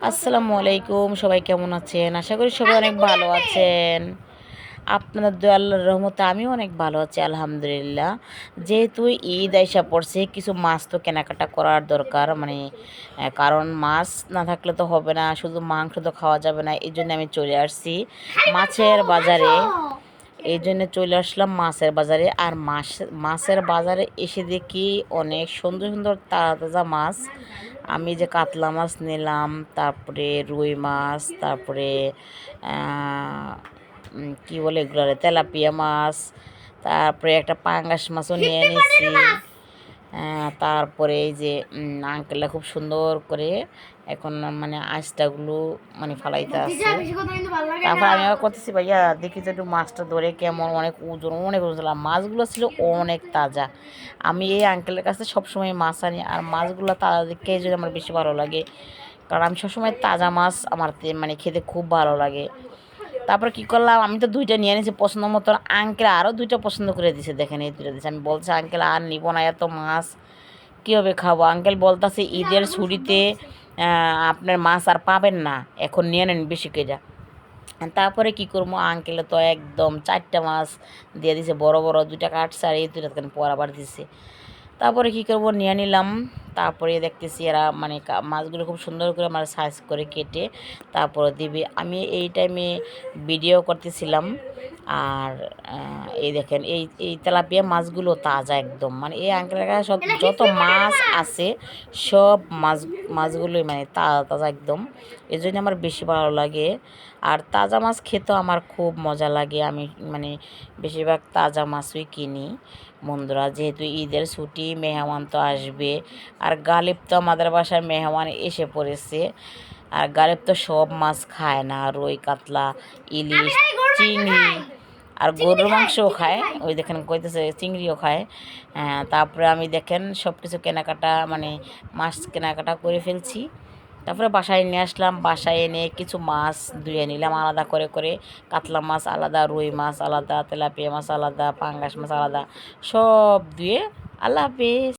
আসসালামু আলাইকুম, সবাই কেমন আছেন? আশা করি সবাই অনেক ভালো আছেন। আপনাদের দোয়া আল্লাহর রহমতে আমিও অনেক ভালো আছি আলহামদুলিল্লাহ। যেহেতু ঈদ আইসা পড়ছে, কিছু মাছ তো কেনাকাটা করার দরকার। কারণ মাছ না থাকলে তো হবে না, শুধু মাংস তো খাওয়া যাবে না। এই জন্য আমি চলে আসছি মাছের বাজারে। এই জন্য চলে আসলাম মাছের বাজারে। আর মাছের বাজারে এসে দেখি অনেক সুন্দর সুন্দর তাজা তাজা মাছ। আমি যে কাতলা মাছ নিলাম, তারপরে রুই মাছ, তারপরে কি বলে এগুলো, তেলাপিয়া মাছ, তারপরে একটা পাঙ্গাস মাছও নিয়ে নিছি। তারপরে এই যে আঙ্কেলটা খুব সুন্দর করে এখন আঁশটাগুলো ফালাইতে আছে। তারপর আমি আবার করতেছি, ভাইয়া দেখি তো একটু মাছটা ধরে কেমন, অনেক ওজন, অনেক ওজন ছিল। মাছগুলো ছিল অনেক তাজা। আমি এই আঙ্কেলের কাছে সবসময় মাছ আনি, আর মাছগুলো তাজা দেখে এই জন্য আমার বেশি ভালো লাগে। কারণ আমি সবসময় তাজা মাছ আমার খেতে খুব ভালো লাগে। তারপর কি করলাম, আমি তো দুইটা নিয়ে নিয়েছি পছন্দ মতো। আঙ্কেল আরও দুইটা পছন্দ করে দিছে, দেখেন এই দুইটা দিয়েছে। আমি বলছি, আঙ্কেল আর নিব না, এত মাছ কীভাবে খাবো? আঙ্কেল বলতেছে ঈদের ছুটিতে আপনার মাছ আর পাবেন না, এখন নিয়ে নেন বেশি করে। তারপরে কি করবো, আঙ্কেলে তো একদম 4টা মাছ দিয়ে দিছে, বড় বড় 2টা কাটছে, আর এই 2টা পর আবার দিছে। তারপরে কি করব, নিয়ে নিলাম। তারপরে দেখতেছি এরা মাছগুলো খুব সুন্দর করে আমার সাইজ করে কেটে তারপরে দিবে। আমি এই টাইমে ভিডিও করতেছিলাম। আর এই দেখেন, এই এই তেলাপিয়া মাছগুলো তাজা একদম। এই আঙ্কেলের কাছে সব যত মাছ আছে সব মাছগুলোই তাজা তাজা একদম। এই জন্য আমার বেশি ভালো লাগে। আর তাজা মাছ খেতেও আমার খুব মজা লাগে। আমি বেশিরভাগ তাজা মাছই কিনি বন্ধুরা, যেহেতু ঈদের ছুটি, মেহমান তো আসবে। আর গালিব তো আমাদের বাসায় মেহমান এসে পড়েছে। আর গালিব তো সব মাছ খায় না, রুই, কাতলা, ইলিশ, চিংড়ি, আর গরুর মাংসও খায়। ওই দেখেন কইতেছে চিংড়িও খায়। তারপরে আমি দেখেন সব কিছু কেনাকাটা মাছ কেনাকাটা করে ফেলছি। তারপরে বাসায় নিয়ে আসলাম। বাসায় এনে কিছু মাছ ধুয়ে নিলাম আলাদা করে করে। কাতলা মাছ আলাদা, রুই মাছ আলাদা, তেলাপিয়া মাছ আলাদা, পাঙ্গাস মাছ আলাদা, সব ধুয়ে। আল্লাহ হাফিজ।